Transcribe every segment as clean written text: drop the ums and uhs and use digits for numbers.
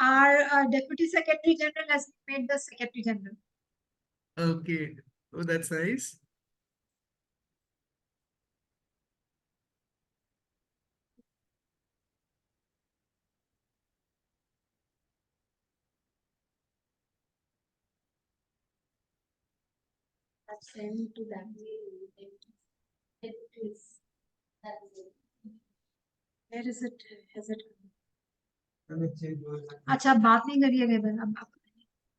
Our Deputy Secretary General has been made the Secretary General. Okay. Oh, that's nice. Send to them. Where is it? Has it? अच्छा बात नहीं करिएगा इधर अब आप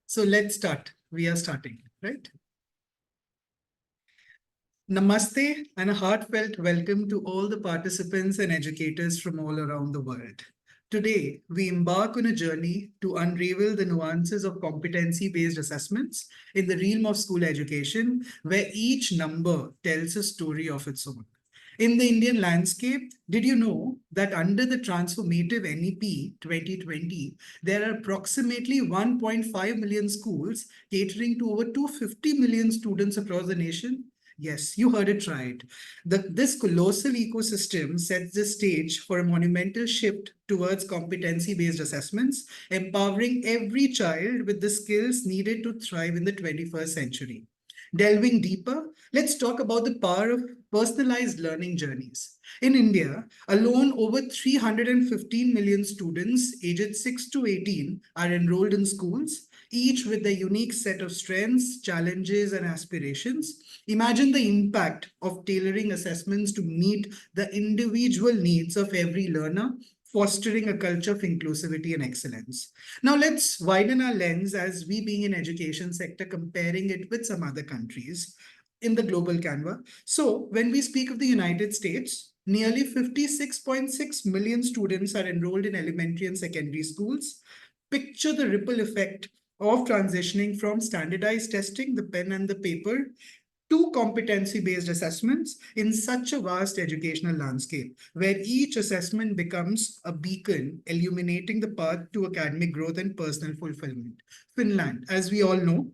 So let's start. We are starting, right? Namaste and a heartfelt welcome to all the participants and educators from all around the world. Today, we embark on a journey to unravel the nuances of competency-based assessments in the realm of school education, where each number tells a story of its own. In the Indian landscape, did you know that under the transformative NEP 2020, there are approximately 1.5 million schools catering to over 250 million students across the nation? Yes, you heard it right. This colossal ecosystem sets the stage for a monumental shift towards competency-based assessments, empowering every child with the skills needed to thrive in the 21st century. Delving deeper, let's talk about the power of personalized learning journeys. In India, alone over 315 million students aged 6 to 18 are enrolled in schools, each with a unique set of strengths, challenges, and aspirations. Imagine the impact of tailoring assessments to meet the individual needs of every learner, fostering a culture of inclusivity and excellence. Now let's widen our lens as we being in education sector, comparing it with some other countries in the global canvas. So when we speak of the United States, nearly 56.6 million students are enrolled in elementary and secondary schools. Picture the ripple effect of transitioning from standardized testing, the pen and the paper, to competency-based assessments in such a vast educational landscape, where each assessment becomes a beacon illuminating the path to academic growth and personal fulfillment. Finland, as we all know,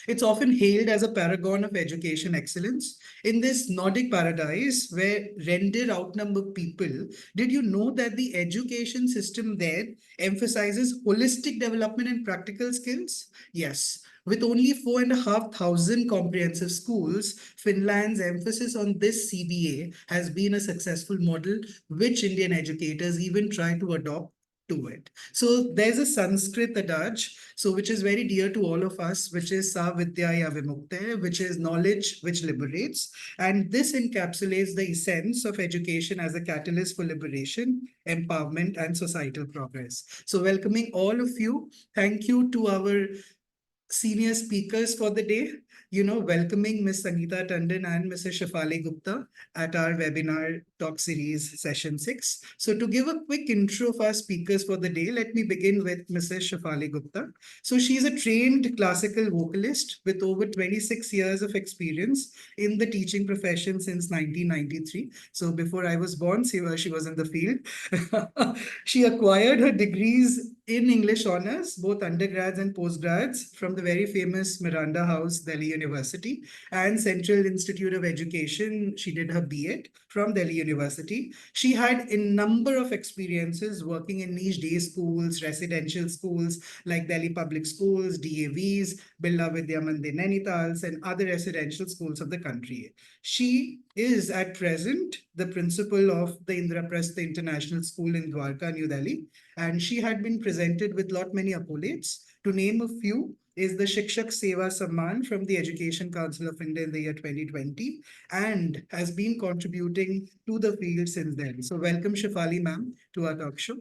it's often hailed as a paragon of education excellence. In this Nordic paradise where render outnumber people, did you know that the education system there emphasizes holistic development and practical skills? Yes. With only 4,500 comprehensive schools, Finland's emphasis on this CBA has been a successful model, which Indian educators even try to adopt to it. So there's a Sanskrit adage, so which is very dear to all of us, which is Sa Vidyaya Vimukte, which is knowledge which liberates. And this encapsulates the essence of education as a catalyst for liberation, empowerment, and societal progress. So welcoming all of you. Thank you to our senior speakers for the day, welcoming Ms. Sangeeta Tandon and Mr. Shefalee Gupta at our webinar talk series session 6. So to give a quick intro of our speakers for the day, let me begin with Mrs. Shefalee Gupta. So she's a trained classical vocalist with over 26 years of experience in the teaching profession since 1993. So before I was born, she was in the field. She acquired her degrees in English honors, both undergrads and postgrads, from the very famous Miranda House, Delhi University, and Central Institute of Education. She did her B.Ed from Delhi University. She had a number of experiences working in niche day schools, residential schools like Delhi Public Schools, DAVs, Birla Vidya Mandir Nainitals, and other residential schools of the country. She is at present the principal of the Indraprastha International School in Dwarka, New Delhi, and she had been presented with lot many accolades. To name a few is the Shikshak Seva Samman from the Education Council of India in the year 2020 and has been contributing to the field since then. So welcome Shefalee ma'am to our talk show.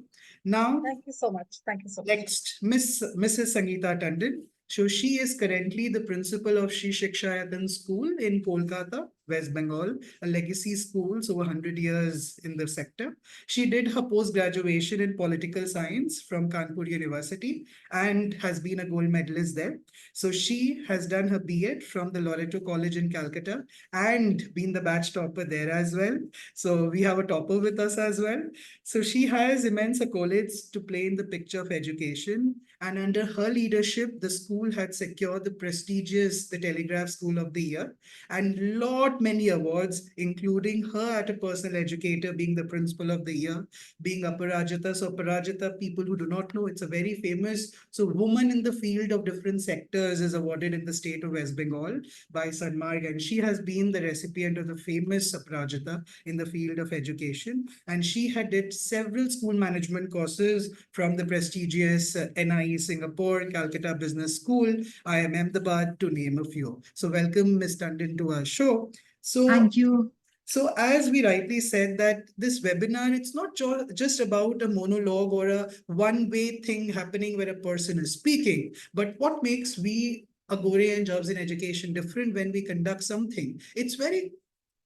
Now, thank you so much. Thank you so much. Next, Mrs. Sangeeta Tandon. So she is currently the principal of Shri Shikshayatan School in Kolkata, West Bengal, a legacy school, so 100 years in the sector. She did her post-graduation in political science from Kanpur University and has been a gold medalist there. So she has done her B.Ed from the Loreto College in Calcutta and been the batch topper there as well. So we have a topper with us as well. So she has immense accolades to play in the picture of education. And under her leadership, the school had secured the prestigious The Telegraph School of the Year and lot not many awards, including her at a personal educator being the principal of the year, being Aparajita. So Aparajita, people who do not know, it's a very famous, so woman in the field of different sectors is awarded in the state of West Bengal by Sanmarg, and she has been the recipient of the famous Aparajita in the field of education. And she had did several school management courses from the prestigious NIE Singapore, Calcutta Business School, IIM Ahmedabad, to name a few. So welcome, Ms. Tandon, to our show. So Thank you. so as we rightly said that this webinar, it's not just about a monologue or a one-way thing happening where a person is speaking, but what makes we Agore and Jobs in Education different when we conduct something? It's very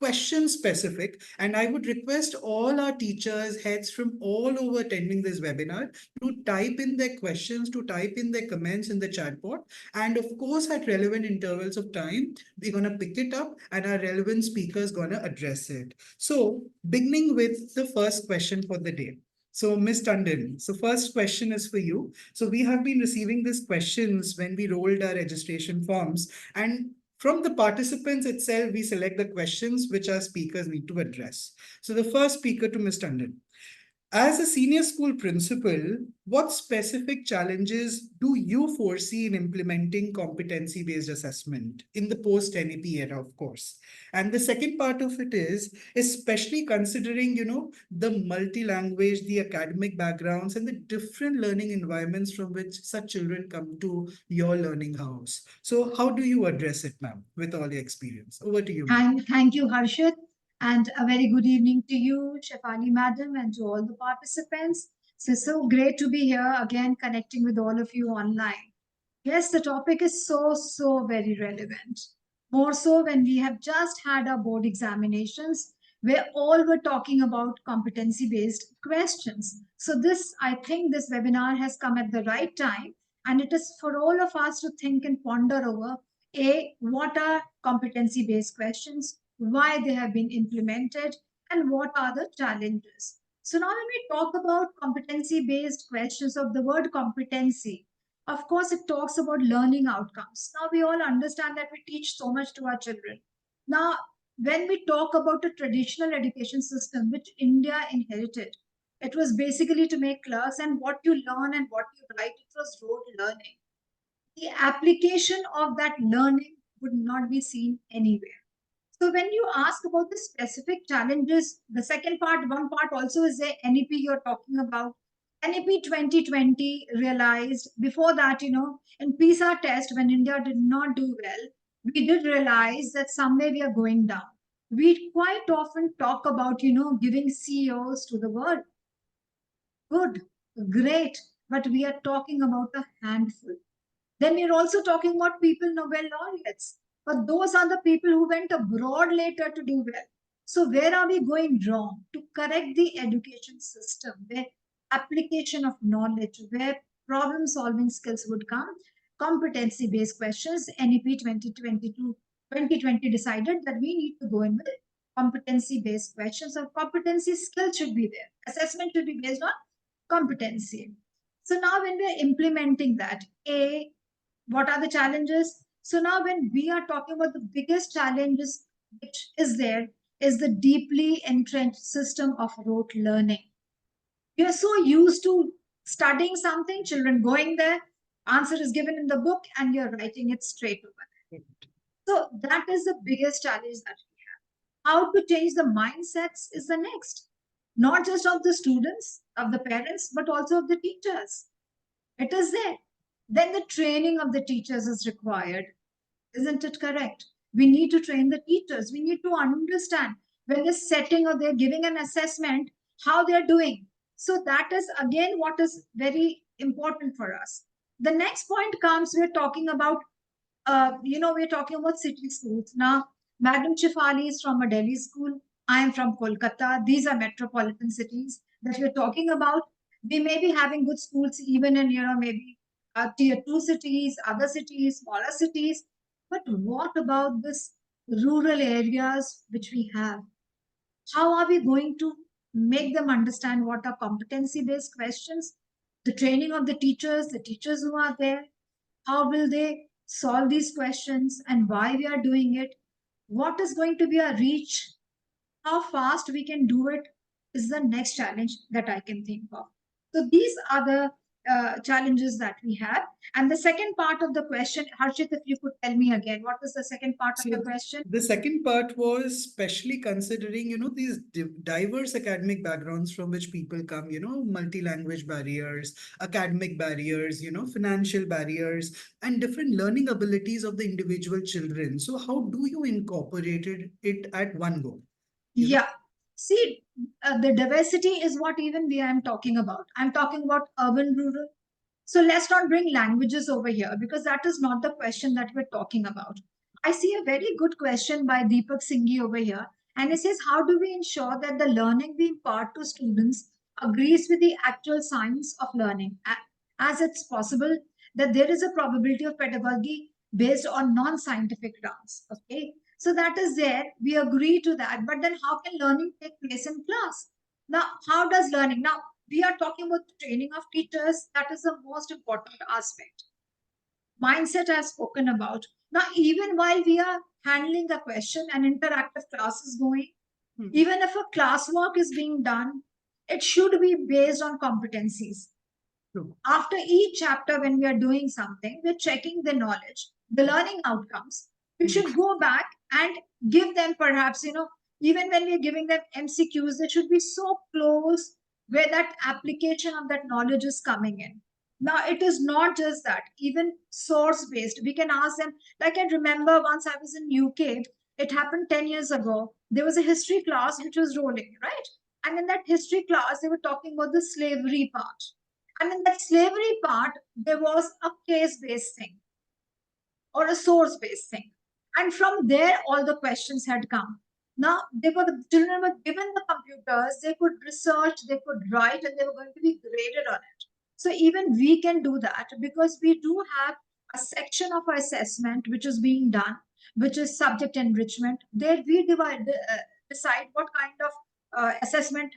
question specific, and I would request all our teachers, heads from all over attending this webinar to type in their questions, to type in their comments in the chat box, and of course at relevant intervals of time we're going to pick it up and our relevant speakers going to address it. So beginning with the first question for the day. So Ms. Tandon, so first question is for you. So we have been receiving these questions when we rolled our registration forms, and from the participants itself, we select the questions which our speakers need to address. So the first speaker to Ms. Tandon. As a senior school principal, what specific challenges do you foresee in implementing competency-based assessment in the post-NEP era, of course? And the second part of it is, especially considering, the multi-language, the academic backgrounds, and the different learning environments from which such children come to your learning house. So how do you address it, ma'am, with all your experience? Over to you, ma'am. Thank you, Harshit. And a very good evening to you, Shefalee madam, and to all the participants. So great to be here again, connecting with all of you online. Yes, the topic is so very relevant. More so when we have just had our board examinations, where all were talking about competency-based questions. So I think this webinar has come at the right time, and it is for all of us to think and ponder over what are competency-based questions, why they have been implemented, and what are the challenges. So now when we talk about competency-based questions, of the word competency, of course, it talks about learning outcomes. Now we all understand that we teach so much to our children. Now, when we talk about the traditional education system, which India inherited, it was basically to make clerks, and what you learn and what you write, it was rote learning. The application of that learning would not be seen anywhere. So when you ask about the specific challenges, the one part also is the NEP you're talking about. NEP 2020 realized before that, in PISA test, when India did not do well, we did realize that somewhere we are going down. We quite often talk about, giving CEOs to the world. Good, great, but we are talking about a handful. Then we're also talking about people Nobel laureates. But those are the people who went abroad later to do well. So where are we going wrong? To correct the education system, where application of knowledge, where problem solving skills would come, competency based questions, NEP 2020 decided that we need to go in with competency based questions, or competency skills should be there. Assessment should be based on competency. So now when we're implementing that, what are the challenges? So now when we are talking about the biggest challenges which is there is the deeply entrenched system of rote learning. We are so used to studying something, children going there, answer is given in the book, and you're writing it straight over there. So that is the biggest challenge that we have. How to change the mindsets is the next. Not just of the students, of the parents, but also of the teachers. It is there. Then the training of the teachers is required. Isn't it correct? We need to train the teachers. We need to understand when they're setting or they're giving an assessment, how they're doing. So that is again what is very important for us. The next point comes, we're talking about, we're talking about city schools. Now, Madam Shefalee is from a Delhi school. I am from Kolkata. These are metropolitan cities that we're talking about. We may be having good schools even in, maybe tier 2 cities, other cities, smaller cities. But what about this rural areas which we have? How are we going to make them understand what are competency-based questions? The training of the teachers who are there, how will they solve these questions and why we are doing it? What is going to be our reach? How fast we can do it is the next challenge that I can think of. So these are the challenges that we have. And the second part of the question, Harshit, if you could tell me again, what was the second part of So the question? the second part was especially considering, these diverse academic backgrounds from which people come, multi-language barriers, academic barriers, financial barriers, and different learning abilities of the individual children. So how do you incorporate it at one go? You know? Yeah. See, the diversity is what even we am talking about. I'm talking about urban, rural. So let's not bring languages over here because that is not the question that we're talking about. I see a very good question by Deepak Singhi over here. And it says, how do we ensure that the learning we impart to students agrees with the actual science of learning? As it's possible that there is a probability of pedagogy based on non scientific grounds. Okay. So that is there. We agree to that. But then how can learning take place in class? Now, how does learning? Now, we are talking about training of teachers. That is the most important aspect. Mindset I've spoken about. Now, even while we are handling the question, an interactive class is going, even if a classwork is being done, it should be based on competencies. True. After each chapter, when we are doing something, we're checking the knowledge, the learning outcomes. We Hmm. should go back and give them perhaps, even when we're giving them MCQs, they should be so close where that application of that knowledge is coming in. Now, it is not just that, even source based. We can ask them, like I remember once I was in UK, it happened 10 years ago. There was a history class which was rolling, right? And in that history class, they were talking about the slavery part. And in that slavery part, there was a case based thing or a source based thing. And from there, all the questions had come. Now, the children were given the computers, they could research, they could write, and they were going to be graded on it. So, even we can do that because we do have a section of our assessment which is being done, which is subject enrichment. There, we decide what kind of assessment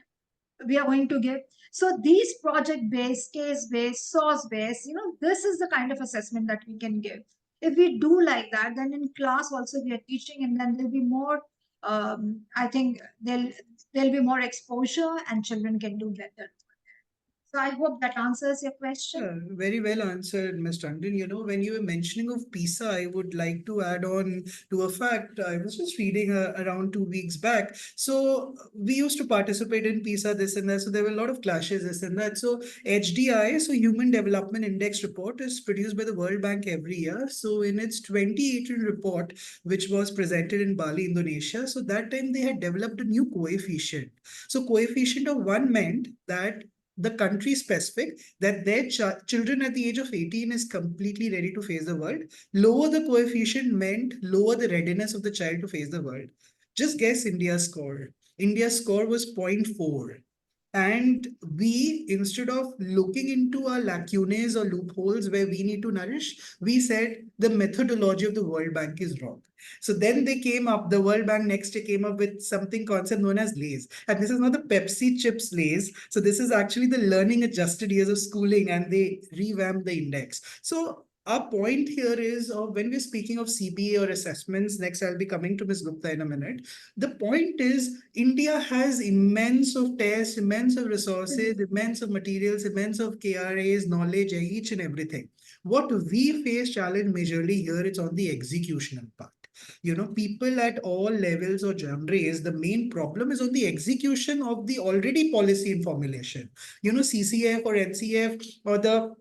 we are going to give. So these project based, case based, source based, this is the kind of assessment that we can give. If we do like that, then in class also we are teaching, and then there'll be more. I think there'll be more exposure, and children can do better. So I hope that answers your question. Yeah, very well answered, Ms. Tandon. When you were mentioning of PISA, I would like to add on to a fact. I was just reading around 2 weeks back. So we used to participate in PISA, this and that. So there were a lot of clashes, this and that. So HDI, so Human Development Index report, is produced by the World Bank every year. So in its 2018 report, which was presented in Bali, Indonesia, so that time they had developed a new coefficient. So coefficient of one meant that the country specific that their children at the age of 18 is completely ready to face the world. Lower the coefficient meant lower the readiness of the child to face the world. Just guess India's score. India's score was zero point 0.4. And we, instead of looking into our lacunae or loopholes where we need to nourish, we said the methodology of the World Bank is wrong. So then they came up, the World Bank next year came up with something concept known as Lays. And this is not the Pepsi chips Lays. So this is actually the learning adjusted years of schooling, and they revamped the index. So our point here is when we're speaking of CBA or assessments, next I'll be coming to Ms. Gupta in a minute. The point is India has immense of tests, immense of resources, immense of materials, immense of KRAs, knowledge, each and everything. What we face challenge majorly here, it's on the executional part. People at all levels or genres, the main problem is on the execution of the already policy in formulation. CCF or NCF or the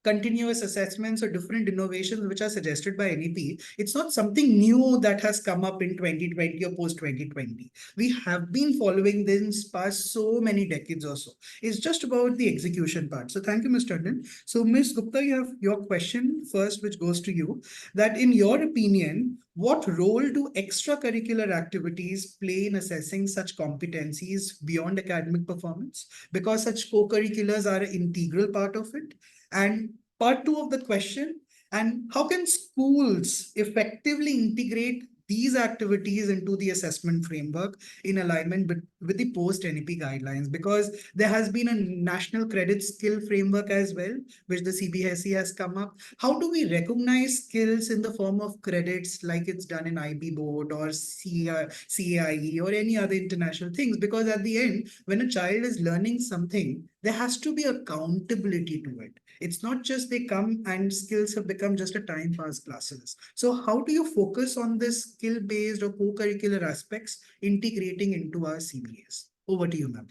continuous assessments or different innovations which are suggested by NEP. It's not something new that has come up in 2020 or post 2020. We have been following this past so many decades or so. It's just about the execution part. So thank you, Mr. Tandon. So Ms. Gupta, you have your question first, which goes to you, that in your opinion, what role do extracurricular activities play in assessing such competencies beyond academic performance? Because such co-curriculars are an integral part of it. And part two of the question, and how can schools effectively integrate these activities into the assessment framework in alignment with the post NEP guidelines, because there has been a national credit skill framework as well, which the CBSE has come up. How do we recognize skills in the form of credits like it's done in IB board or CAIE or any other international things? Because at the end, when a child is learning something, there has to be accountability to it. It's not just they come and skills have become just a time pass classes. So how do you focus on this skill based or co-curricular aspects integrating into our CBS? Over to you, ma'am.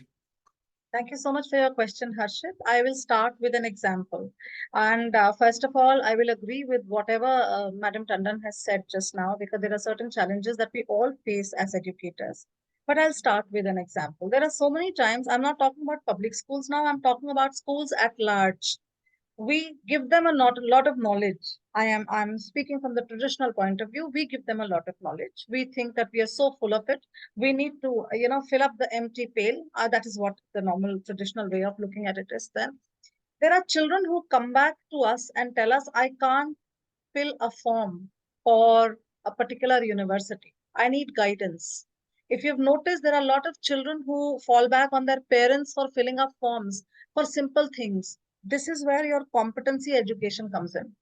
Thank you so much for your question, Harshit. I will start with an example. And first of all, I will agree with whatever Madam Tandon has said just now, because there are certain challenges that we all face as educators. But I'll start with an example. There are so many times, I'm not talking about public schools now, I'm talking about schools at large. We give them a lot of knowledge. I'm speaking from the traditional point of view. We give them a lot of knowledge. We think that we are so full of it. We need to, fill up the empty pail. That is what the normal traditional way of looking at it is. Then there are children who come back to us and tell us, I can't fill a form for a particular university. I need guidance. If you've noticed, there are a lot of children who fall back on their parents for filling up forms for simple things. This is where your competency education comes in.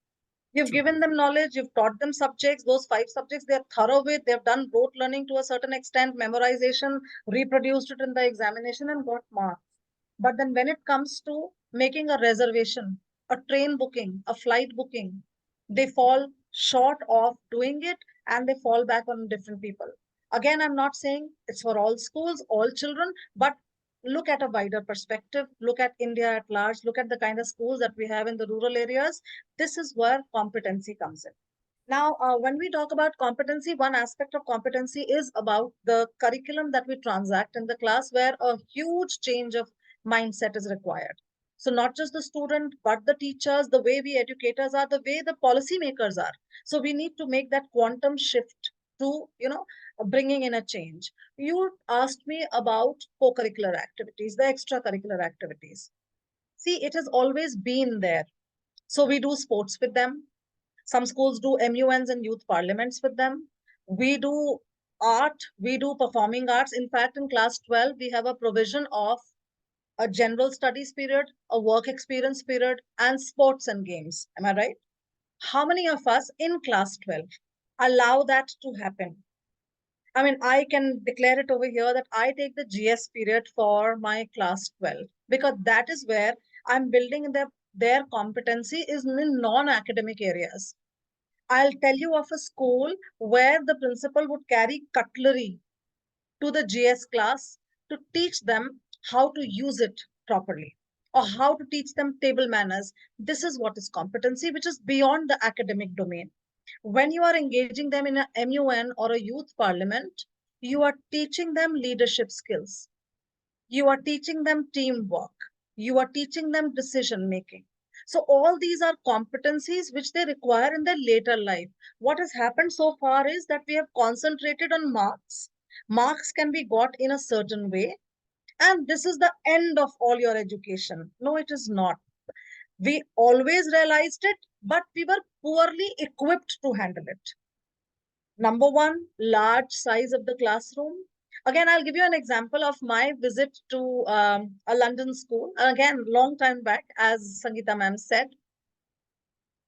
You've True. given them knowledge, you've taught them subjects, those 5 subjects they're thorough with, they've done rote learning to a certain extent, memorization, reproduced it in the examination and got marks. But then when it comes to making a reservation, a train booking, a flight booking, they fall short of doing it and they fall back on different people. Again, I'm not saying it's for all schools, all children, but look at a wider perspective, look at India at large, look at the kind of schools that we have in the rural areas. This is where competency comes in. Now, when we talk about competency, one aspect of competency is about the curriculum that we transact in the class, where a huge change of mindset is required. So not just the student, but the teachers, the way we educators are, the way the policymakers are. So we need to make that quantum shift to, bringing in a change. You asked me about co-curricular activities, the extracurricular activities. See, it has always been there. So we do sports with them. Some schools do MUNs and youth parliaments with them. We do art, we do performing arts. In fact, in class 12, we have a provision of a general studies period, a work experience period, and sports and games. Am I right? How many of us in class 12 allow that to happen? I mean, I can declare it over here that I take the GS period for my class 12, because that is where I'm building their competency is in non-academic areas. I'll tell you of a school where the principal would carry cutlery to the GS class to teach them how to use it properly or how to teach them table manners. This is what is competency, which is beyond the academic domain. When you are engaging them in a MUN or a youth parliament, you are teaching them leadership skills. You are teaching them teamwork. You are teaching them decision making. So all these are competencies which they require in their later life. What has happened so far is that we have concentrated on marks. Marks can be got in a certain way, and this is the end of all your education. No, it is not. We always realized it, but we were poorly equipped to handle it. Number one, large size of the classroom. Again, I'll give you an example of my visit to a London school. Again, long time back, as Sangeeta ma'am said,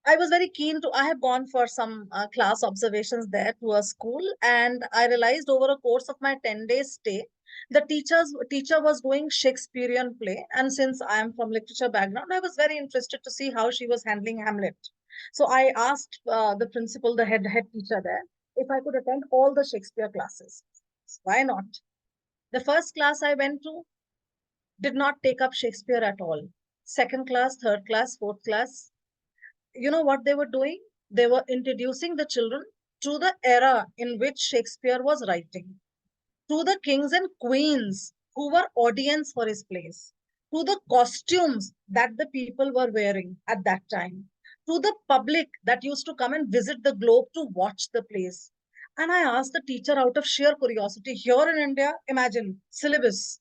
I was very keen to, I have gone for some class observations there to a school, and I realized over a course of my 10 days stay, the teacher was doing Shakespearean play. And since I am from literature background, I was very interested to see how she was handling Hamlet. So I asked the principal, the head teacher there, if I could attend all the Shakespeare classes. Why not? The first class I went to did not take up Shakespeare at all. Second class, third class, fourth class, you know what they were doing? They were introducing the children to the era in which Shakespeare was writing, to the kings and queens who were audience for his plays, to the costumes that the people were wearing at that time, to the public that used to come and visit the globe to watch the plays. And I asked the teacher out of sheer curiosity, here in India, imagine syllabus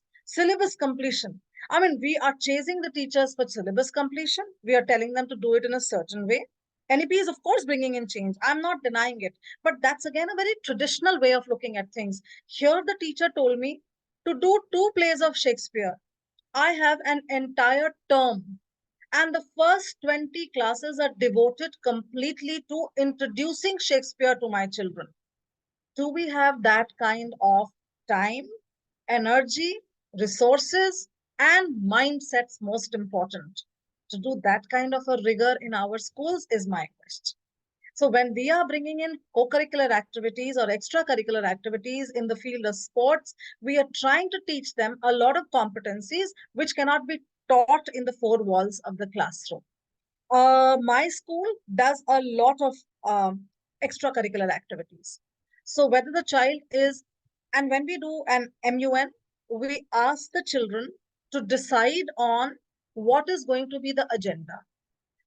completion. I mean, we are chasing the teachers for syllabus completion. We are telling them to do it in a certain way. NEP is, of course, bringing in change. I'm not denying it. But that's again a very traditional way of looking at things. Here, the teacher told me to do two plays of Shakespeare. I have an entire term, and the first 20 classes are devoted completely to introducing Shakespeare to my children. Do we have that kind of time, energy, resources, and mindsets, most important? To do that kind of a rigor in our schools is my question. So when we are bringing in co-curricular activities or extracurricular activities in the field of sports, we are trying to teach them a lot of competencies which cannot be taught in the four walls of the classroom. My school does a lot of extracurricular activities. So whether the child is, and when we do an MUN, we ask the children to decide on what is going to be the agenda.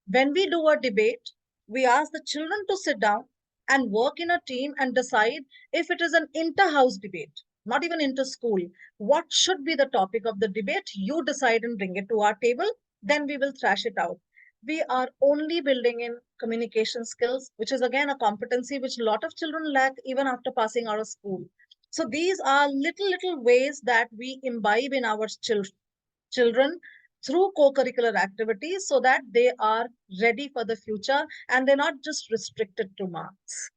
When we do a debate, we ask the children to sit down and work in a team and decide if it is an inter-house debate, not even inter-school. What should be the topic of the debate? You decide and bring it to our table, then we will thrash it out. We are only building in communication skills, which is again a competency which a lot of children lack even after passing out of school. So these are little ways that we imbibe in our children through co-curricular activities so that they are ready for the future and they're not just restricted to marks.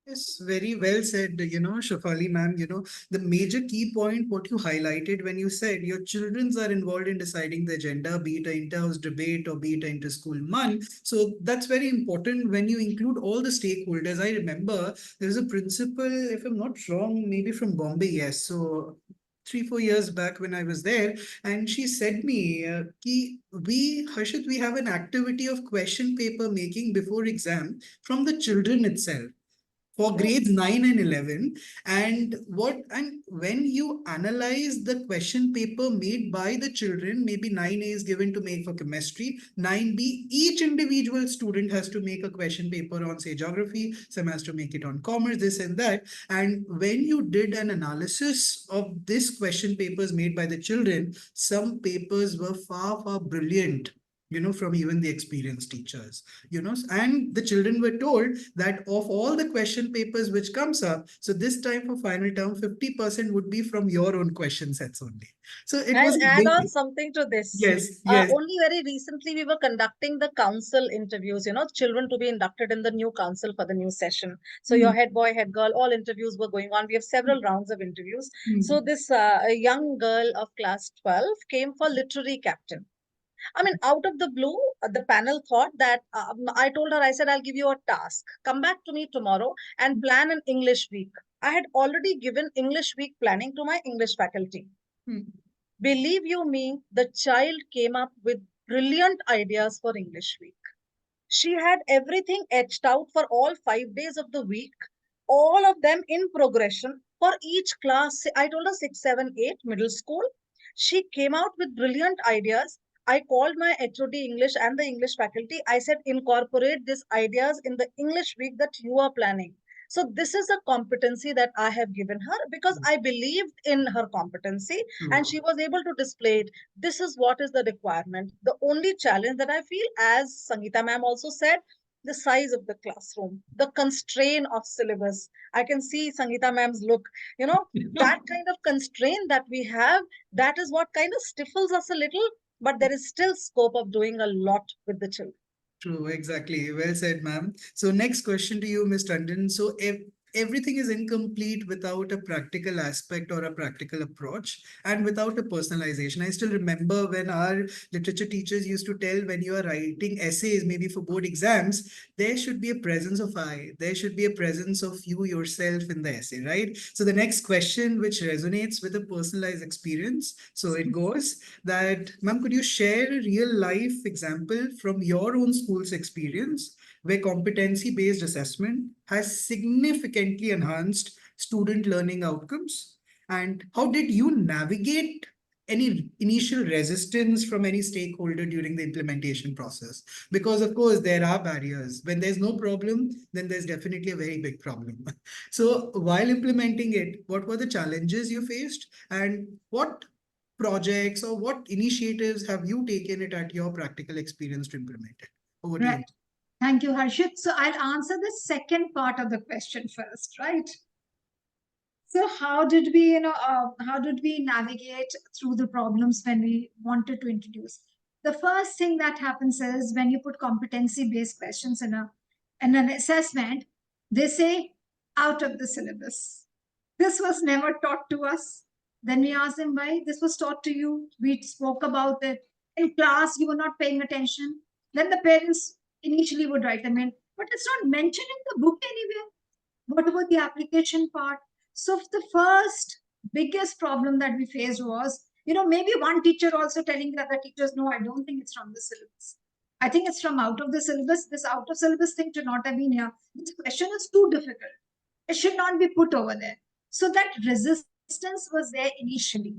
Yes, very well said, Shefalee ma'am. The major key point what you highlighted when you said your children are involved in deciding the agenda, be it an inter-house debate or be it an inter-school month. So that's very important when you include all the stakeholders. I remember there's a principal, if I'm not wrong, maybe from Bombay, yes. So 3 4 years back when I was there, and she said me, Harshit, we have an activity of question paper making before exam from the children itself for grades 9 and 11. And when you analyze the question paper made by the children, maybe 9A is given to make for chemistry, 9B, each individual student has to make a question paper on, say, geography, some has to make it on commerce, this and that. And when you did an analysis of this question papers made by the children, some papers were far brilliant, from even the experienced teachers, and the children were told that of all the question papers which comes up, so this time for final term, 50% would be from your own question sets only. So it was I'll a add on big, something to this. yes. Only very recently, we were conducting the council interviews, children to be inducted in the new council for the new session. So your Hmm, head boy, head girl, all interviews were going on. We have several rounds of interviews. So hmm, this a young girl of class 12 came for literary captain. I mean, out of the blue, the panel thought that I told her, I said, I'll give you a task. Come back to me tomorrow and plan an English week. I had already given English week planning to my English faculty. hmm. Believe you me, the child came up with brilliant ideas for English week. She had everything etched out for all 5 days of the week, all of them in progression for each class. I told her 6, 7, 8, middle school. She came out with brilliant ideas. I called my HOD English and the English faculty. I said, incorporate these ideas in the English week that you are planning. So this is a competency that I have given her because I believed in her competency and True. she was able to display it. This is what is the requirement. The only challenge that I feel, as Sangeeta ma'am also said, the size of the classroom, the constraint of syllabus. I can see Sangeeta ma'am's look, that kind of constraint that we have, that is what kind of stifles us a little, but there is still scope of doing a lot with the children. True, exactly. Well said, ma'am. So, next question to you, Ms. Tandon. So, if everything is incomplete without a practical aspect or a practical approach and without a personalization. I still remember when our literature teachers used to tell when you are writing essays, maybe for board exams, there should be a presence of I, there should be a presence of you yourself in the essay, right? So, the next question, which resonates with a personalized experience, so it goes that, ma'am, could you share a real life example from your own school's experience where competency based assessment has significantly enhanced student learning outcomes? And how did you navigate any initial resistance from any stakeholder during the implementation process? Because, of course, there are barriers. When there's no problem, then there's definitely a very big problem. So, while implementing it, what were the challenges you faced? And what projects or what initiatives have you taken it at your practical experience to implement it? Over to Right. you. Thank you, Harshit. So I'll answer the second part of the question first, right? So how did we navigate through the problems when we wanted to introduce? The first thing that happens is when you put competency-based questions in an assessment, they say out of the syllabus. This was never taught to us. Then we asked them why this was taught to you. We spoke about it in class. You were not paying attention. Then the parents initially would write them in, but it's not mentioned in the book anywhere. What about the application part? So the first biggest problem that we faced was, maybe one teacher also telling the other teachers, no, I don't think it's from the syllabus. I think it's from out of the syllabus. This out of syllabus thing should not have been here. This question is too difficult. It should not be put over there. So that resistance was there initially.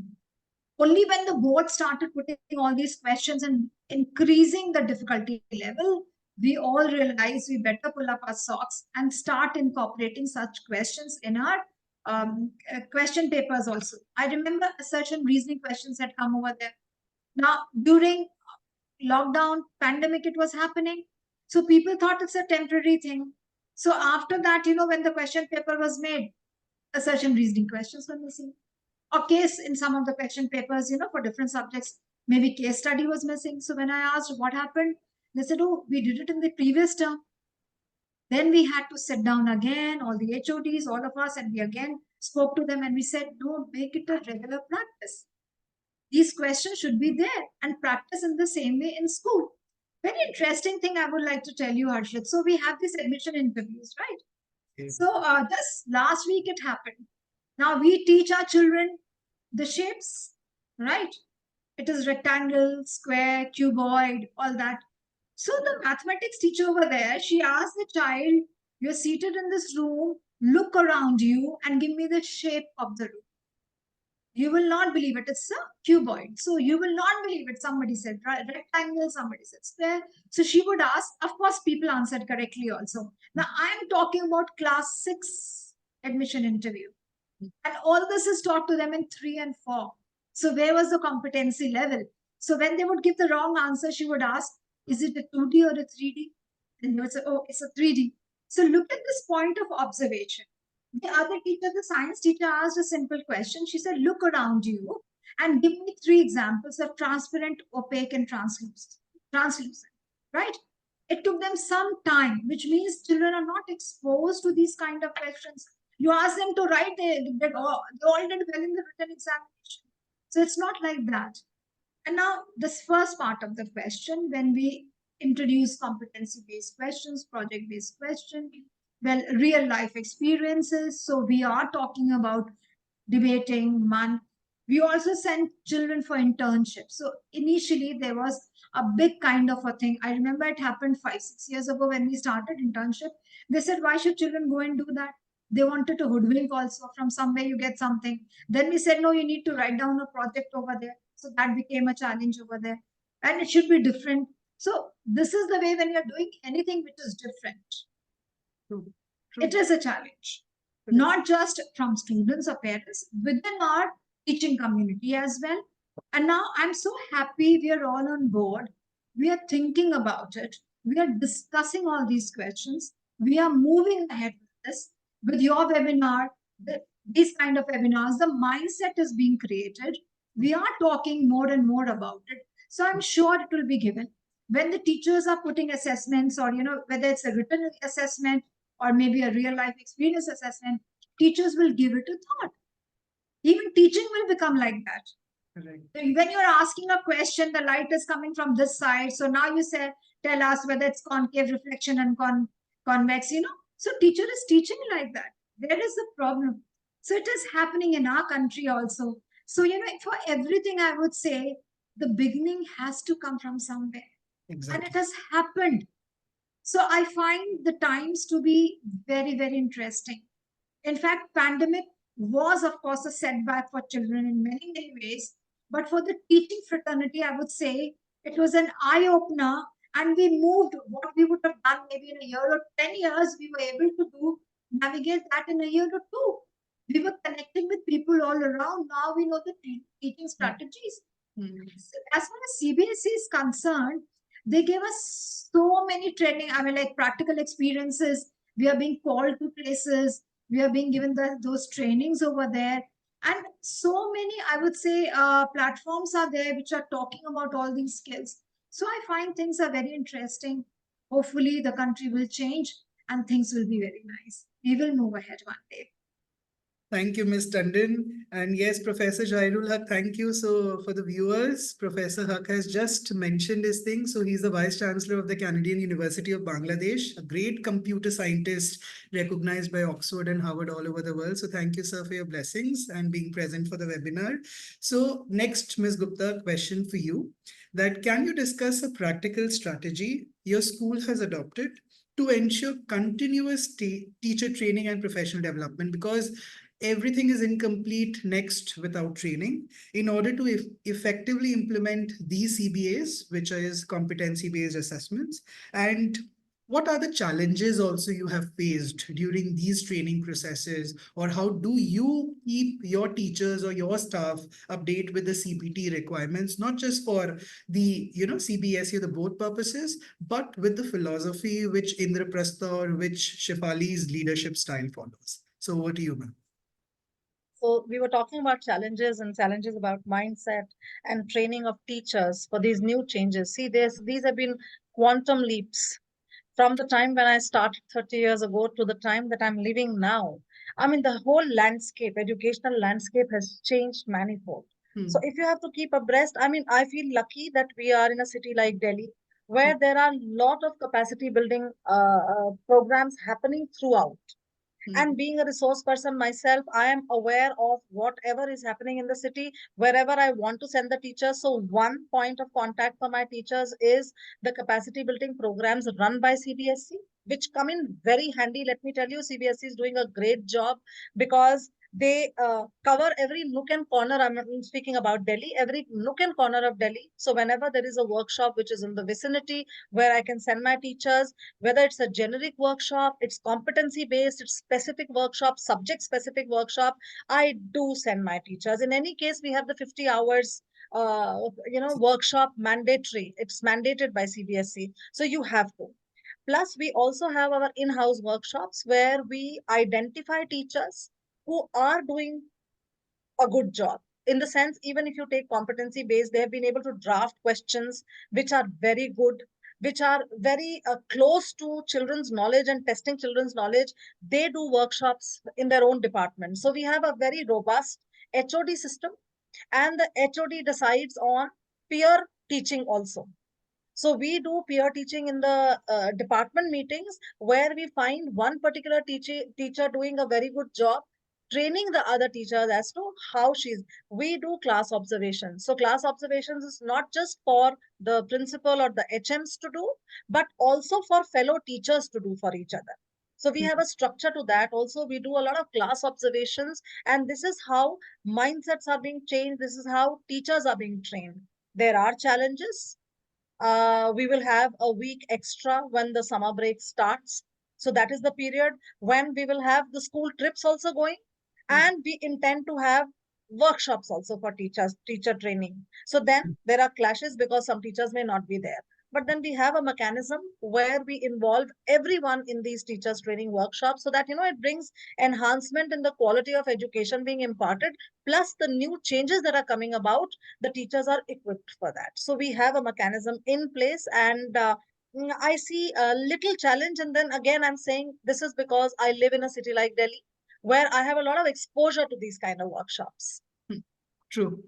Only when the board started putting all these questions and increasing the difficulty level, we all realized we better pull up our socks and start incorporating such questions in our question papers also. I remember certain reasoning questions had come over there. Now, during lockdown, pandemic, it was happening. So people thought it's a temporary thing. So after that, when the question paper was made, a certain reasoning questions were missing. Or case in some of the question papers, for different subjects, maybe case study was missing. So when I asked what happened, they said, oh, we did it in the previous term. Then we had to sit down again, all the HODs, all of us, and we again spoke to them and we said, no, make it a regular practice. These questions should be there and practice in the same way in school. Very interesting thing I would like to tell you, Harshit. So we have these admission interviews, right? Okay. So just last week it happened. Now we teach our children the shapes, right? It is rectangle, square, cuboid, all that. So the mathematics teacher over there, she asked the child, you're seated in this room, look around you and give me the shape of the room. You will not believe it. It's a cuboid. So you will not believe it. Somebody said rectangle, somebody said square. So she would ask, of course, people answered correctly also. Now I'm talking about class 6 admission interview. And all this is taught to them in 3 and 4. So where was the competency level? So when they would give the wrong answer, she would ask, is it a 2D or a 3D? And they would say, oh, it's a 3D. So look at this point of observation. The other teacher, the science teacher, asked a simple question. She said, look around you and give me 3 examples of transparent, opaque, and translucent. Right? It took them some time, which means children are not exposed to these kind of questions. You ask them to write, they all did well in the written examination. So it's not like that. And now this first part of the question, when we introduce competency-based questions, project-based question, well, real life experiences. So we are talking about debating, month. We also sent children for internships. So initially there was a big kind of a thing. I remember it happened 5-6 years ago when we started internship. They said, why should children go and do that? They wanted to hoodwink also, from somewhere you get something. Then we said, no, you need to write down a project over there. So that became a challenge over there. And it should be different. So this is the way when you're doing anything which is different. True. It is a challenge, not just from students or parents, within our teaching community as well. And now I'm so happy we are all on board. We are thinking about it. We are discussing all these questions. We are moving ahead with this. With your webinar, these kind of webinars, the mindset is being created. We are talking more and more about it. So I'm sure it will be given. When the teachers are putting assessments, or whether it's a written assessment or maybe a real life experience assessment, teachers will give it a thought. Even teaching will become like that. Correct. When you're asking a question, the light is coming from this side. So now you say, tell us whether it's concave reflection and convex, So teacher is teaching like that. There is the problem. So it is happening in our country also. So, for everything, I would say the beginning has to come from somewhere. Exactly. And it has happened. So I find the times to be very, very interesting. In fact, pandemic was, of course, a setback for children in many, many ways. But for the teaching fraternity, I would say it was an eye-opener, and we moved what we would have done maybe in a year or 10 years, we were able to navigate that in a year or 2. We were connecting with people all around. Now we know the teaching strategies. As far as CBSE is concerned, they gave us so many many training, I mean, like practical experiences. We are being called to places. We are being given those trainings over there. And so many, I would say, platforms are there which are talking about all these skills. So I find things are very interesting. Hopefully, the country will change and things will be very nice. We will move ahead one day. Thank you, Ms. Tandon. And yes, Professor Jairul Haq, thank you. So for the viewers, Professor Haq has just mentioned his thing. So he's the Vice Chancellor of the Canadian University of Bangladesh, a great computer scientist recognized by Oxford and Harvard all over the world. So thank you, sir, for your blessings and being present for the webinar. So next, Ms. Gupta, question for you. That can you discuss a practical strategy your school has adopted to ensure continuous teacher training and professional development? Because everything is incomplete next without training. In order to effectively implement these CBAs, which is competency-based assessments, and what are the challenges also you have faced during these training processes, or how do you keep your teachers or your staff update with the CPT requirements, not just for the CBSE or the board purposes, but with the philosophy which Indraprastha or which Shefalee's leadership style follows? So over to you, ma'am. So we were talking about challenges and challenges about mindset and training of teachers for these new changes. See, these have been quantum leaps from the time when I started 30 years ago to the time that I'm living now. I mean, the whole landscape, educational landscape has changed manifold. So if you have to keep abreast, I mean, I feel lucky that we are in a city like Delhi, where there are a lot of capacity building programs happening throughout. And being a resource person myself, I am aware of whatever is happening in the city, wherever I want to send the teachers. So one point of contact for my teachers is the capacity building programs run by CBSE, which come in very handy. Let me tell you, CBSE is doing a great job because they cover every nook and corner. I'm speaking about Delhi, every nook and corner of Delhi. So whenever there is a workshop which is in the vicinity where I can send my teachers, whether it's a generic workshop, it's competency based, it's specific workshop, subject specific workshop, I do send my teachers. In any case, we have the 50 hours workshop mandatory. It's mandated by CBSE. So you have to. Plus, we also have our in-house workshops where we identify teachers who are doing a good job. In the sense, even if you take competency based, they have been able to draft questions which are very good, which are very close to children's knowledge and testing children's knowledge. They do workshops in their own department. So we have a very robust HOD system, and the HOD decides on peer teaching also. So we do peer teaching in the department meetings where we find one particular teacher doing a very good job, training the other teachers as to how we do class observations. So class observations is not just for the principal or the HMs to do, but also for fellow teachers to do for each other. So we have a structure to that. Also, we do a lot of class observations, and this is how mindsets are being changed. This is how teachers are being trained. There are challenges. We will have a week extra when the summer break starts. So that is the period when we will have the school trips also going. And we intend to have workshops also for teachers, teacher training. So then there are clashes because some teachers may not be there. But then we have a mechanism where we involve everyone in these teachers training workshops so that, it brings enhancement in the quality of education being imparted, plus the new changes that are coming about, the teachers are equipped for that. So we have a mechanism in place, and I see a little challenge. And then again, I'm saying this is because I live in a city like Delhi, where I have a lot of exposure to these kind of workshops. True.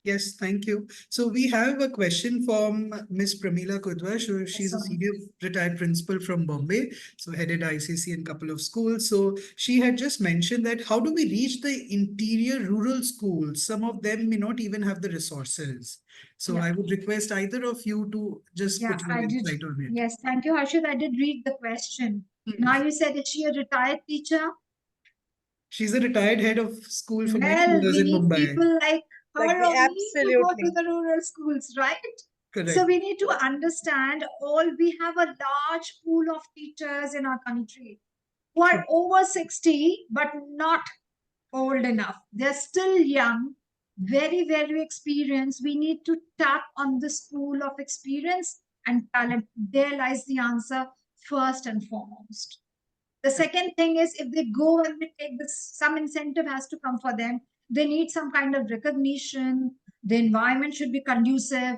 Yes, thank you. So we have a question from Ms. Pramila Kudwa. So she's a senior retired principal from Bombay, so headed ICC and couple of schools. So she had just mentioned that how do we reach the interior rural schools? Some of them may not even have the resources. So I would request either of you to just put your insight on it. Yes, thank you, Harshit. I did read the question. Now you said, is she a retired teacher? She's a retired head of school for many Well, years we in need Mumbai. people like her or me to go to Absolutely. the rural schools, right? Correct. So we need to understand we have a large pool of teachers in our country who are over 60, but not old enough. They're still young, very, very experienced. We need to tap on this pool of experience and talent. There lies the answer first and foremost. The second thing is if they go and they take this, some incentive has to come for them. They need some kind of recognition. The environment should be conducive,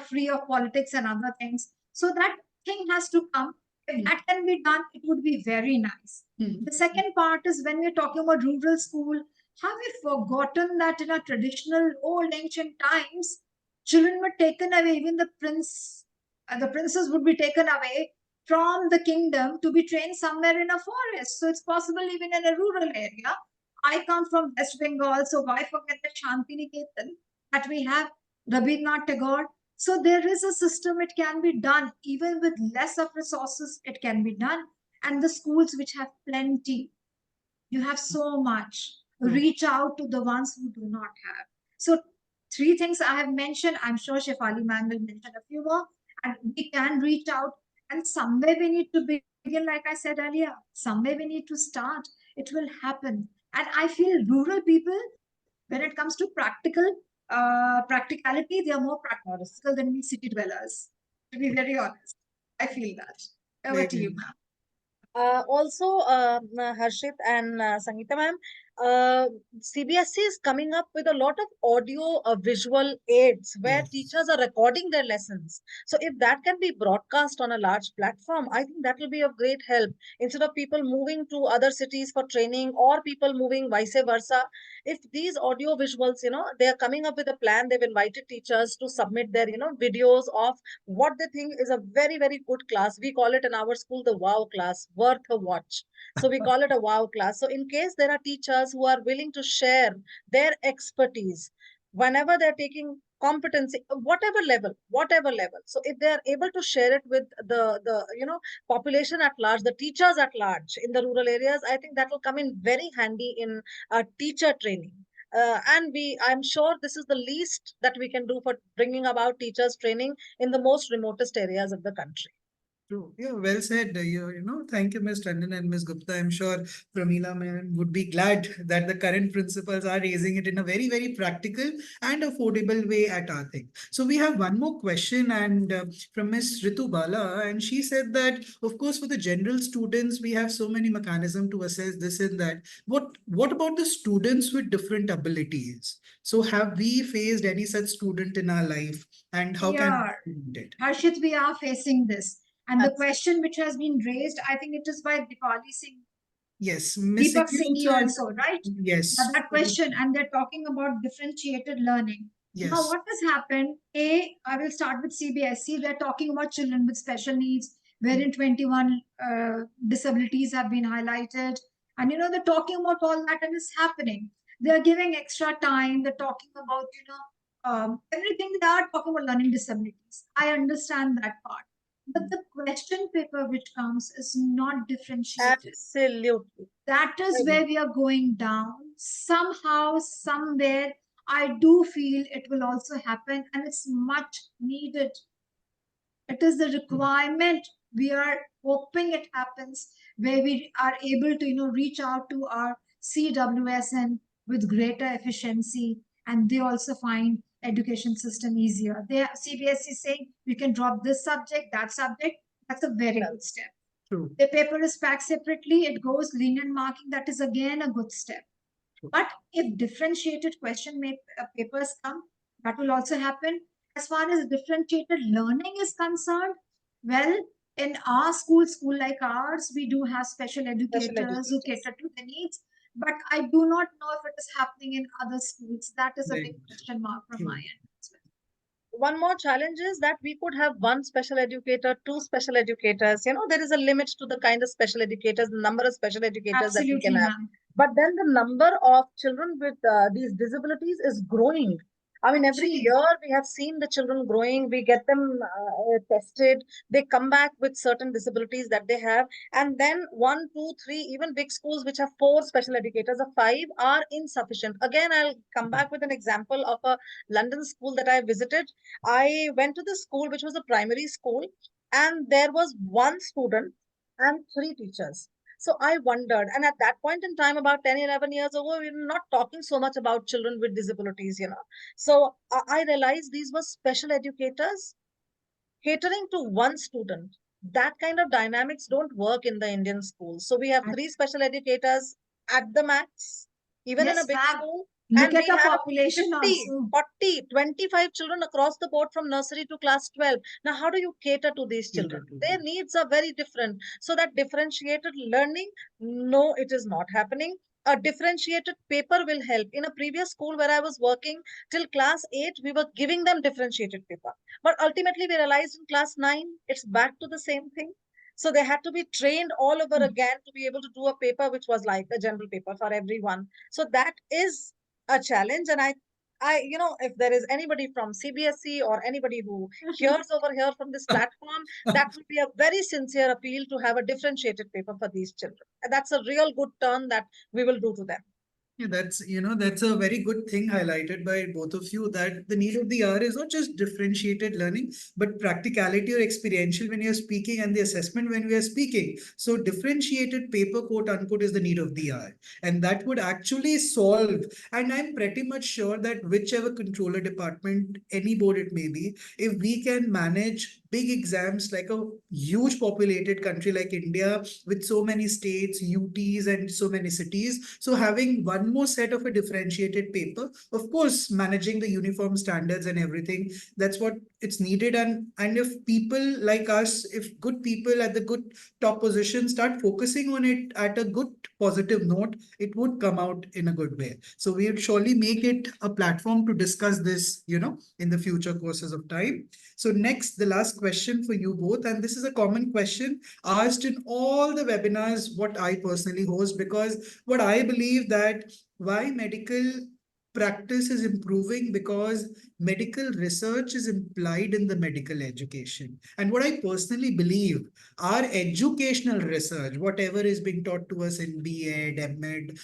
free of politics and other things. So that thing has to come. If that can be done, it would be very nice. The second part is when we're talking about rural school, have we forgotten that in our traditional old ancient times, children were taken away, even the princes would be taken away from the kingdom to be trained somewhere in a forest. So it's possible even in a rural area. I come from West Bengal, so why forget the Shantiniketan that we have, Rabindranath Tagore. So there is a system, it can be done. Even with less of resources, it can be done. And the schools which have plenty, you have so much. Reach out to the ones who do not have. So three things I have mentioned. I'm sure Shefalee ma'am will mention a few more. And we can reach out. And somewhere we need to begin, like I said earlier. Somewhere we need to start. It will happen. And I feel rural people, when it comes to practicality, they are more practical than we city dwellers. To be very honest, I feel that. Over to you, ma'am. Also, Harshit and Sangeeta ma'am, CBSE is coming up with a lot of audio visual aids where Yes. teachers are recording their lessons. So if that can be broadcast on a large platform, I think that will be of great help. Instead of people moving to other cities for training or people moving vice versa, if these audio visuals, they are coming up with a plan, they've invited teachers to submit their, videos of what they think is a very, very good class. We call it in our school the wow class, worth a watch. So we call it a wow class. So in case there are teachers who are willing to share their expertise whenever they're taking competency, whatever level. So if they are able to share it with the population at large, the teachers at large in the rural areas, I think that will come in very handy in teacher training. I'm sure this is the least that we can do for bringing about teachers training in the most remotest areas of the country. True. Yeah, well said. Thank you, Ms. Tandon and Ms. Gupta. I'm sure Pramila ma'am would be glad that the current principals are raising it in a very, very practical and affordable way at our thing. So we have one more question and from Ms. Ritu Bala, and she said that, of course, for the general students, we have so many mechanisms to assess this and that. What about the students with different abilities? So have we faced any such student in our life, and how can Yeah, we prevent it? Harshit, we are facing this. And the Absolutely. question which has been raised, I think it is by Dipali Singh, Yes, Miss Deepak Singh Singhi also. also, right? Now Yes, that question, and they're talking about differentiated learning. Now, yes. what has happened? I will start with CBSE. They're talking about children with special needs, wherein 21 disabilities have been highlighted. And, they're talking about all that, and it's happening. They're giving extra time. They're talking about, everything. They are talking about learning disabilities. I understand that part. But the question paper which comes is not differentiated. Absolutely. That is where we are going down. Somehow, somewhere, I do feel it will also happen, and it's much needed. It is the requirement. We are hoping it happens where we are able to, reach out to our CWSN with greater efficiency, and they also find education system easier. They CBSE is saying we can drop this subject, that subject. That's a very good step. True. The paper is packed separately. It goes linear marking. That is again a good step. But if differentiated papers come, that will also happen. As far as differentiated learning is concerned, well, in our school like ours, we do have special Special educators who educators. cater to the needs. But I do not know if it is happening in other schools. That is a Right. big question mark from True. my end as well. One more challenge is that we could have one special educator, two special educators. There is a limit to the kind of special educators, the number of special educators that we can Absolutely, have. ma'am. But then the number of children with these disabilities is growing. I mean, every Actually, year we have seen the children growing. We get them tested. They come back with certain disabilities that they have. And then one, two, three, even big schools which have four special educators or five are insufficient. Again, I'll come back with an example of a London school that I visited. I went to the school, which was a primary school, and there was one student and three teachers. So I wondered, and at that point in time, about 10, 11 years ago, we were not talking so much about children with disabilities. So I realized these were special educators catering to one student. That kind of dynamics don't work in the Indian schools. So we have And 3 special educators at the max, even in a yes, big ma'am. school. Look And at we the have population 50, also. 40, 25 children across the board from nursery to class 12. Now, how do you cater to these children? Their needs are very different. So that differentiated learning, no, it is not happening. A differentiated paper will help. In a previous school where I was working till class 8, we were giving them differentiated paper. But ultimately, we realized in class 9, it's back to the same thing. So they had to be trained all over again to be able to do a paper which was like a general paper for everyone. So that is a challenge. And if there is anybody from CBSE or anybody who hears over here from this platform, that would be a very sincere appeal to have a differentiated paper for these children. And that's a real good turn that we will do to them. Yeah, that's a very good thing highlighted by both of you, that the need of the hour is not just differentiated learning, but practicality or experiential when you're speaking and the assessment when we are speaking. So differentiated paper, quote unquote, is the need of the hour. And that would actually solve, and I'm pretty much sure that whichever controller department, any board it may be, if we can manage big exams like a huge populated country like India with so many states, UTs, and so many cities. So having one more set of a differentiated paper, of course, managing the uniform standards and everything, that's what it's needed. And if people like us, if good people at the good top position start focusing on it at a good positive note, it would come out in a good way. So we would surely make it a platform to discuss this, in the future courses of time. So next, the last question for you both, and this is a common question asked in all the webinars what I personally host, because what I believe that why medical practice is improving, because medical research is implied in the medical education. And what I personally believe, our educational research, whatever is being taught to us in B.Ed, M.Ed,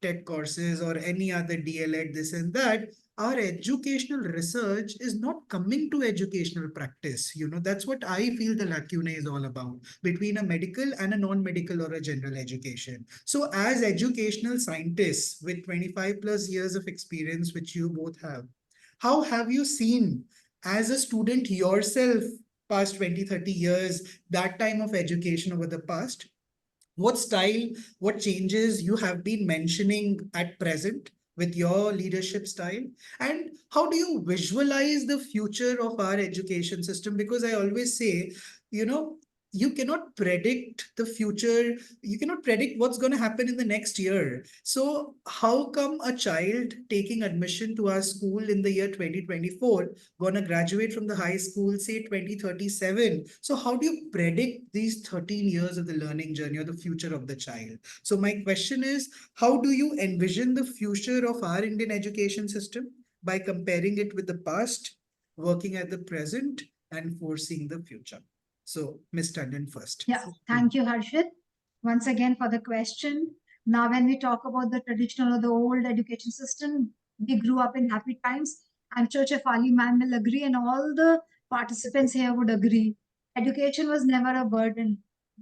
tech courses or any other DLED, this and that, our educational research is not coming to educational practice. That's what I feel the lacuna is all about between a medical and a non-medical or a general education. So as educational scientists with 25 plus years of experience, which you both have, how have you seen as a student yourself past 20, 30 years, that time of education over the past? What style, what changes you have been mentioning at present with your leadership style? And how do you visualize the future of our education system? Because I always say, you know, you cannot predict the future. You cannot predict what's going to happen in the next year. So, how come a child taking admission to our school in the year 2024 gonna graduate from the high school, say 2037? So how do you predict these 13 years of the learning journey or the future of the child? So my question is, how do you envision the future of our Indian education system by comparing it with the past, working at the present, and foreseeing the future? So, Ms. Tandon first. Yeah, thank you, Harshit, once again for the question. Now, when we talk about the traditional or the old education system, we grew up in happy times. I'm sure Shefalee ma'am will agree, and all the participants here would agree. Education was never a burden.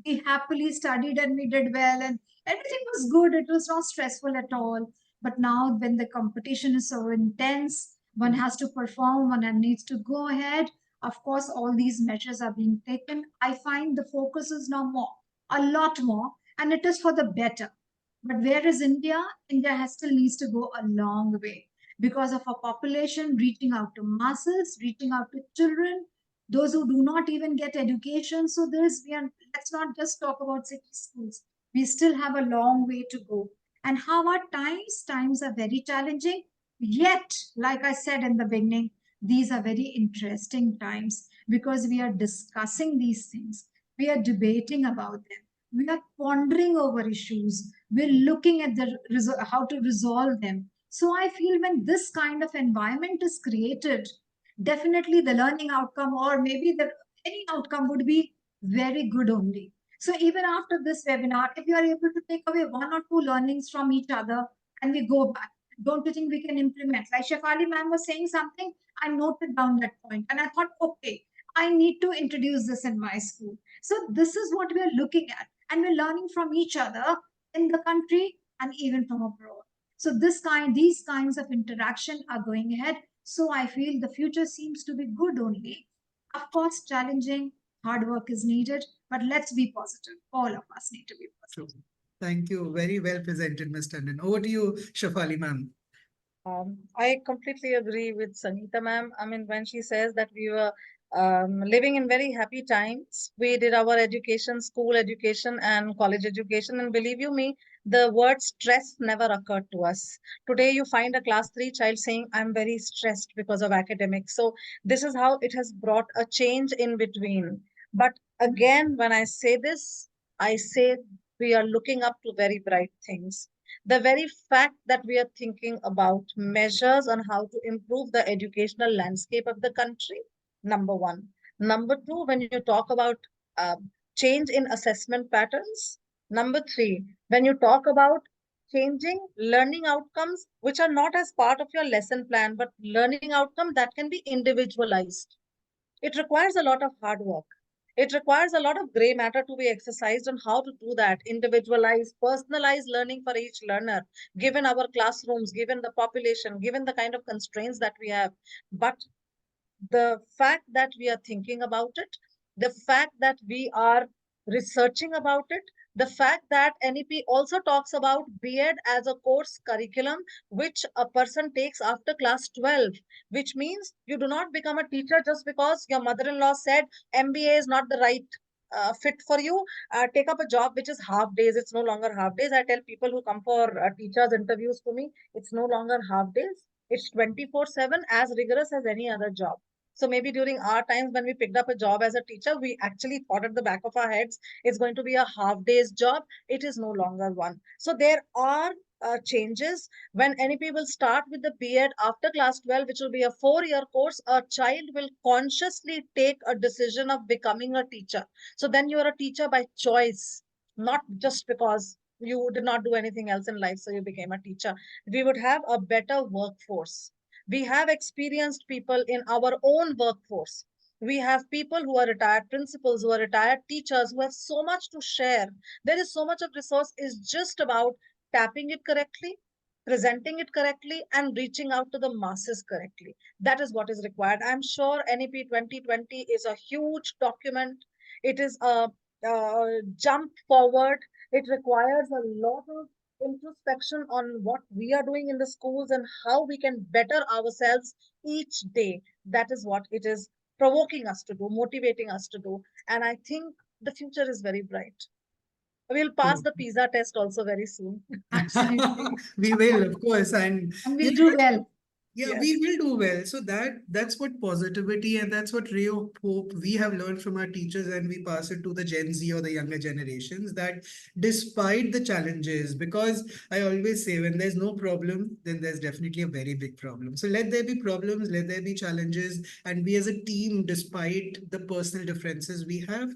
We happily studied and we did well, and everything was good. It was not stressful at all. But now, when the competition is so intense, one has to perform, one needs to go ahead. Of course, all these measures are being taken. I find the focus is now more, a lot more, and it is for the better. But where is India? India has still needs to go a long way because of our population reaching out to masses, reaching out to children, those who do not even get education. So let's not just talk about city schools. We still have a long way to go. And how are times? Times are very challenging. Yet, like I said in the beginning, these are very interesting times because we are discussing these things. We are debating about them. We are pondering over issues. We're looking at how to resolve them. So I feel when this kind of environment is created, definitely the learning outcome or maybe any outcome would be very good only. So even after this webinar, if you are able to take away one or two learnings from each other and we go back, don't you think we can implement? Like Shefalee ma'am was saying something, I noted down that point and I thought, okay, I need to introduce this in my school. So this is what we are looking at, and we're learning from each other in the country and even from abroad. So these kinds of interaction are going ahead. So I feel the future seems to be good only. Of course, challenging, hard work is needed, but let's be positive. All of us need to be True. positive. Thank you. Very well presented, Ms. Tandon. Over to you, Shefalee ma'am. I completely agree with Sangeeta ma'am. I mean, when she says that we were living in very happy times, we did our education, school education, and college education. And believe you me, the word stress never occurred to us. Today, you find a class 3 child saying, I'm very stressed because of academics. So, this is how it has brought a change in between. But again, when I say this, I say we are looking up to very bright things. The very fact that we are thinking about measures on how to improve the educational landscape of the country, number one. Number two, when you talk about uh, change in assessment patterns. Number three, when you talk about changing learning outcomes, which are not as part of your lesson plan, but learning outcome that can be individualized. It requires a lot of hard work. It requires a lot of gray matter to be exercised on how to do that, individualized, personalized learning for each learner, given our classrooms, given the population, given the kind of constraints that we have. But the fact that we are thinking about it, the fact that we are researching about it, the fact that NEP also talks about B.Ed as a course curriculum, which a person takes after class 12, which means you do not become a teacher just because your mother-in-law said MBA is not the right fit for you. Take up a job which is half days. It's no longer half days. I tell people who come for teachers interviews to me, it's no longer half days. It's 24/7, as rigorous as any other job. So maybe during our times when we picked up a job as a teacher, we actually thought at the back of our heads, it's going to be a half day's job. It is no longer one. So there are changes. When NEP will start with the B.Ed after class 12, which will be a 4-year course, a child will consciously take a decision of becoming a teacher. So then you are a teacher by choice, not just because you did not do anything else in life, so you became a teacher. We would have a better workforce. We have experienced people in our own workforce. We have people who are retired principals, who are retired teachers, who have so much to share. There is so much of resource. Is just about tapping it correctly, presenting it correctly, and reaching out to the masses correctly. That is what is required. I'm sure NEP 2020 is a huge document. It is a jump forward. It requires a lot of introspection on what we are doing in the schools and how we can better ourselves each day. That is what it is provoking us to do, motivating us to do. And I think the future is very bright. We'll pass True. the PISA test also very soon. Absolutely. We will, of course, and And you we'll know, do well. yeah, we Yes. will do well. So that's what positivity and that's what ray of hope we have learned from our teachers, and we pass it to the Gen Z or the younger generations, that despite the challenges, because I always say when there's no problem, then there's definitely a very big problem. So let there be problems, let there be challenges, and we as a team, despite the personal differences we have,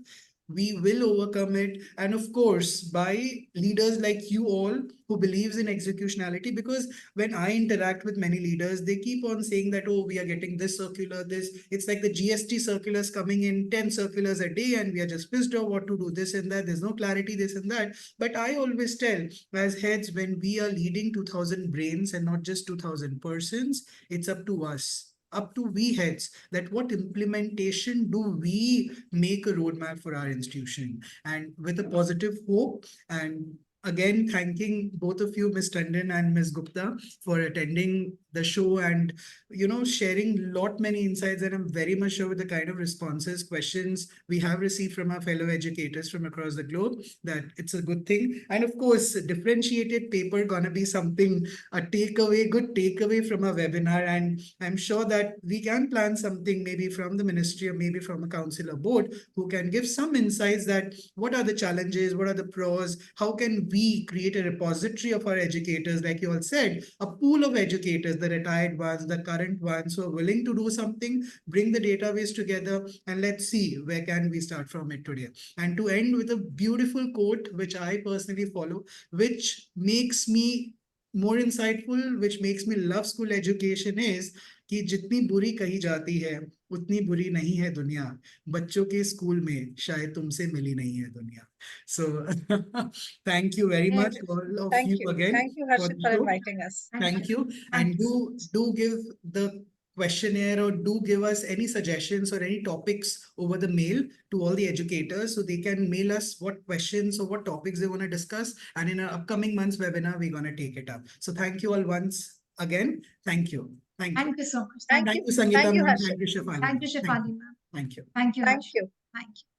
we will overcome it. And of course, by leaders like you all who believes in executionality, because when I interact with many leaders, they keep on saying that, oh, we are getting this circular, this. It's like the GST circulars coming in, 10 circulars a day, and we are just pissed off what to do, this and that. There's no clarity, this and that. But I always tell, as heads, when we are leading 2,000 brains and not just 2,000 persons, it's up to us. Up to we heads, that what implementation do we make a roadmap for our institution, and with a positive hope. And again, thanking both of you, Ms. Tandon and Ms. Gupta, for attending the show and sharing lot many insights. And I'm very much sure with the kind of responses, questions we have received from our fellow educators from across the globe, that it's a good thing. And of course, differentiated paper gonna be something, a takeaway, good takeaway from our webinar. And I'm sure that we can plan something maybe from the ministry or maybe from a council or board who can give some insights that what are the challenges, what are the pros, how can we create a repository of our educators, like you all said, a pool of educators, the retired ones, the current ones who are willing to do something, bring the database together, and let's see where can we start from it today. And to end with a beautiful quote, which I personally follow, which makes me more insightful, which makes me love school education, is कि जितनी बुरी कही जाती है उतनी बुरी नहीं है दुनिया, बच्चों के स्कूल में शायद तुमसे मिली नहीं है दुनिया. So thank you very much, Yes. all of Thank you you. again Thank you, for Harshit, the for show. inviting us. Thank Thank you. you. Thank And you so much. do give the questionnaire or do give us any suggestions or any topics over the mail to all the educators so they can mail us what questions or what topics they want to discuss. And in our upcoming month's webinar, we're going to take it up. So thank you all once again. Thank you. Thank you. Thank you so much. Thank Thank you. you, Sangeeta Thank you, ma'am. Harshit. Thank you, Shefali. Thank you, Shefalee ma'am. Thank you. Thank you, Thank Harsh. you. Thank you.